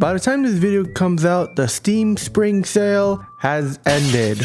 By the time this video comes out, the Steam Spring Sale has ended.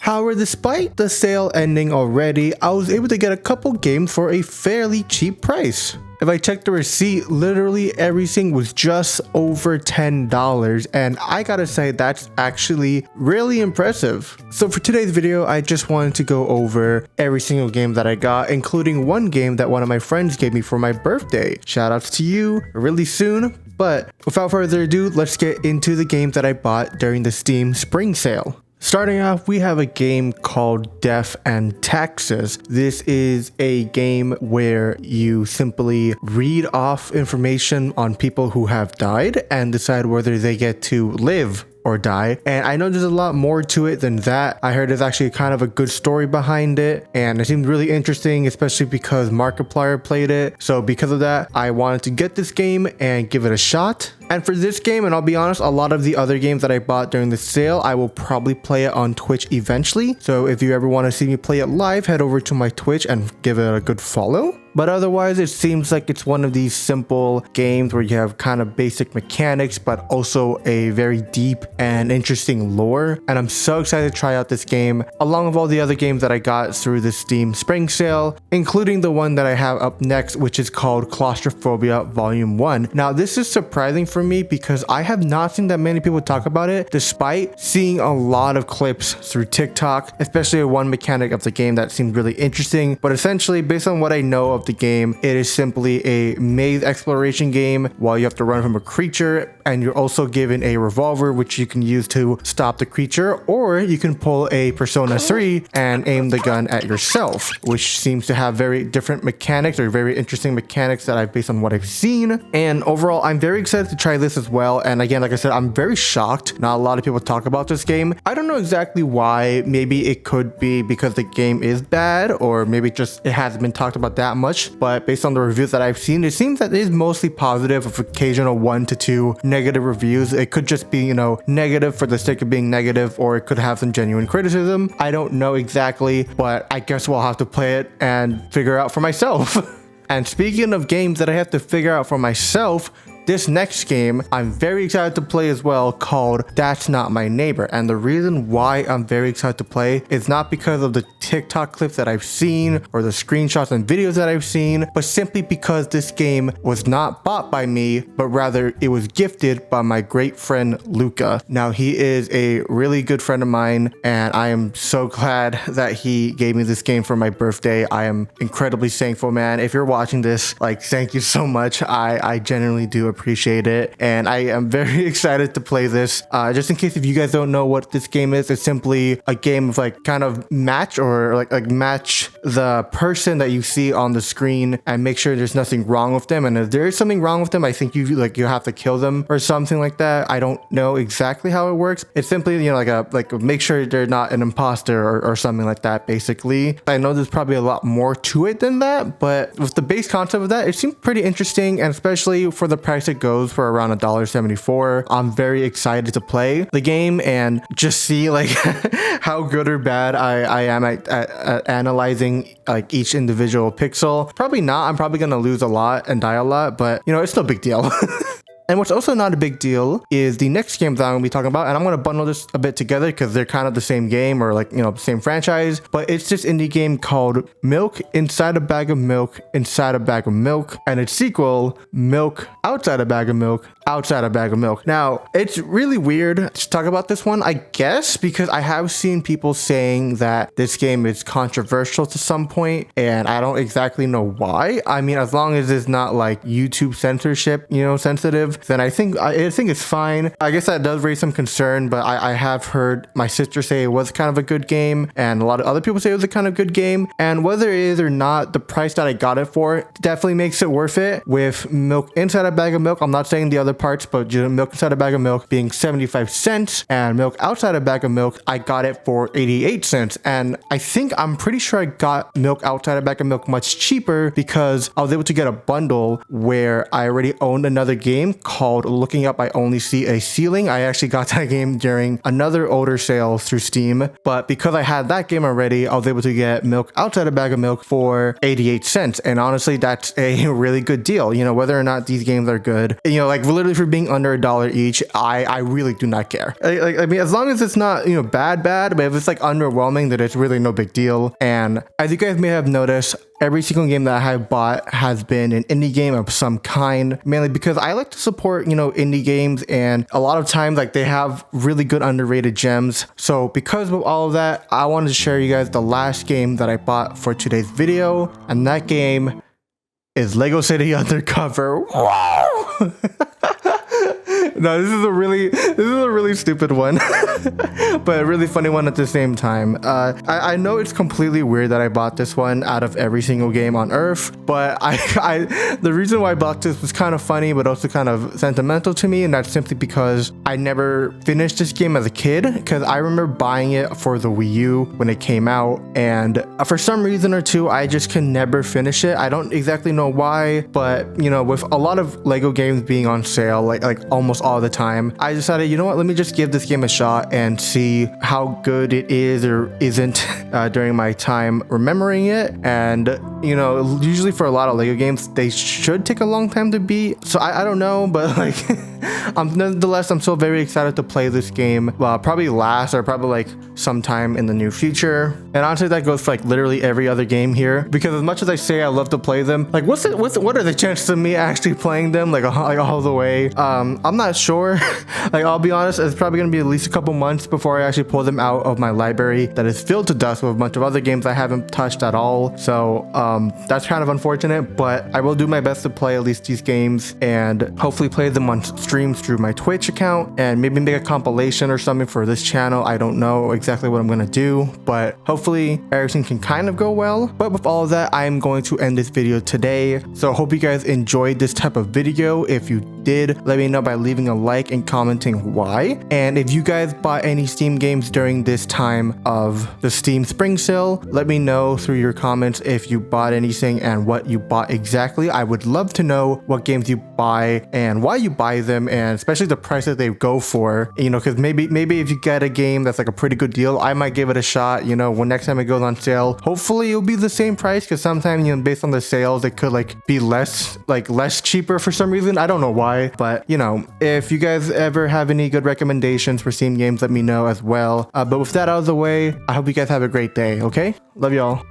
However, despite the sale ending already, I was able to get a couple games for a fairly cheap price. If I checked the receipt, literally everything was just over $10, and I gotta say that's actually really impressive. So for today's video, I just wanted to go over every single game that I got, including one game that one of my friends gave me for my birthday. Shoutouts to you really soon. But without further ado, let's get into the games that I bought during the Steam Spring Sale. Starting off, we have a game called Death and Taxes. This is a game where you simply read off information on people who have died and decide whether they get to live or die. And I know there's a lot more to it than that. I heard there's actually kind of a good story behind it, and it seemed really interesting, especially because Markiplier played it. So because of that, I wanted to get this game and give it a shot. And for this game, and I'll be honest, a lot of the other games that I bought during the sale, I will probably play it on Twitch eventually. So if you ever want to see me play it live, head over to my Twitch and give it a good follow. But otherwise, it seems like it's one of these simple games where you have kind of basic mechanics, but also a very deep and interesting lore. And I'm so excited to try out this game, along with all the other games that I got through the Steam Spring Sale, including the one that I have up next, which is called Claustrophobia Volume 1. Now, this is surprising for me because I have not seen that many people talk about it, despite seeing a lot of clips through TikTok, especially one mechanic of the game that seemed really interesting. But essentially, based on what I know of the game, it is simply a maze exploration game while you have to run from a creature, and you're also given a revolver which you can use to stop the creature, or you can pull a Persona 3 and aim the gun at yourself, which seems to have very different mechanics, or very interesting mechanics that based on what I've seen. And overall, I'm very excited to try this as well. And again, like I said, I'm very shocked not a lot of people talk about this game. I don't know exactly why. Maybe it could be because the game is bad, or maybe just it hasn't been talked about that much. But based on the reviews that I've seen, it seems that it is mostly positive, with occasional 1 to 2 negative reviews. It could just be, negative for the sake of being negative, or it could have some genuine criticism. I don't know exactly, but I guess we'll have to play it and figure out for myself. And speaking of games that I have to figure out for myself, this next game I'm very excited to play as well, called That's Not My Neighbor. And the reason why I'm very excited to play is not because of the TikTok clips that I've seen or the screenshots and videos that I've seen, but simply because this game was not bought by me, but rather it was gifted by my great friend Luca. Now, he is a really good friend of mine, and I am so glad that he gave me this game for my birthday. I am incredibly thankful, man. If you're watching this, thank you so much. I genuinely do appreciate it, and I am very excited to play this. Just in case if you guys don't know what this game is, it's simply a game of kind of match, or match the person that you see on the screen and make sure there's nothing wrong with them. And if there is something wrong with them, I think you have to kill them or something like that. I don't know exactly how it works. It's simply make sure they're not an imposter or something like that. Basically, I know there's probably a lot more to it than that, but with the base concept of that, it seemed pretty interesting, and especially for the price it goes for around $1.74. I'm very excited to play the game and just see how good or bad I am at analyzing each individual pixel. Probably not. I'm probably gonna lose a lot and die a lot, but it's no big deal. And what's also not a big deal is the next game that I'm going to be talking about, and I'm going to bundle this a bit together because they're kind of the same game, or same franchise, but it's this indie game called Milk Inside a Bag of Milk Inside a Bag of Milk, and its sequel, Milk Outside a Bag of Milk Outside a Bag of Milk. Now, it's really weird to talk about this one, I guess, because I have seen people saying that this game is controversial to some point, and I don't exactly know why. I mean, as long as it's not YouTube censorship, sensitive, then I think it's fine. I guess that does raise some concern, but I have heard my sister say it was kind of a good game, and a lot of other people say it was a kind of good game. And whether it is or not, the price that I got it for definitely makes it worth it. With Milk Inside a Bag of Milk, I'm not saying the other parts, but Milk Inside a Bag of Milk being 75 cents, and Milk Outside a Bag of Milk, I got it for 88 cents. And I'm pretty sure I got Milk Outside a Bag of Milk much cheaper because I was able to get a bundle where I already owned another game called Looking Up I Only See a Ceiling. I actually got that game during another older sale through Steam, but because I had that game already, I was able to get Milk Outside a Bag of Milk for 88 cents. And honestly, that's a really good deal. You know, whether or not these games are good, you know, like literally for being under $1 each, I really do not care. I mean, as long as it's not, you know, bad, but if it's like underwhelming, then it's really no big deal. And as you guys may have noticed, every single game that I have bought has been an indie game of some kind, mainly because I like to support, you know, indie games, and a lot of times like they have really good underrated gems. So because of all of that, I wanted to share you guys the last game that I bought for today's video, and that game is Lego City Undercover. Wow. No, this is a really stupid one, but a really funny one at the same time. I know it's completely weird that I bought this one out of every single game on Earth, but the reason why I bought this was kind of funny, but also kind of sentimental to me, and that's simply because I never finished this game as a kid, because I remember buying it for the Wii U when it came out, and for some reason or two, I just could never finish it. I don't exactly know why, but you know, with a lot of Lego games being on sale, like almost all the time, I decided, you know what, let me just give this game a shot and see how good it is or isn't during my time remembering it. And you know, usually for a lot of Lego games, they should take a long time to beat, so I don't know, but like nonetheless, I'm still very excited to play this game. Probably like sometime in the near future. And honestly, that goes for like literally every other game here, because as much as I say I love to play them, like what are the chances of me actually playing them like all the way? I'm not sure. Like, I'll be honest, it's probably gonna be at least a couple months before I actually pull them out of my library that is filled to dust with a bunch of other games I haven't touched at all. So that's kind of unfortunate, but I will do my best to play at least these games and hopefully play them on streams through my Twitch account, and maybe make a compilation or something for this channel. I don't know exactly what I'm gonna do, but hopefully everything can kind of go well. But with all of that, I'm going to end this video today. So I hope you guys enjoyed this type of video. If you did, let me know by leaving a like and commenting why. And if you guys bought any Steam games during this time of the Steam Spring Sale, let me know through your comments if you bought anything and what you bought exactly. I would love to know what games you buy and why you buy them, and especially the price that they go for, you know, because maybe if you get a game that's like a pretty good deal, I might give it a shot, you know, when next time it goes on sale. Hopefully it'll be the same price, because sometimes, you know, based on the sales, it could like be less cheaper for some reason. I don't know why, but you know, if you guys ever have any good recommendations for Steam games, let me know as well. But with that out of the way, I hope you guys have a great day. Okay, love y'all.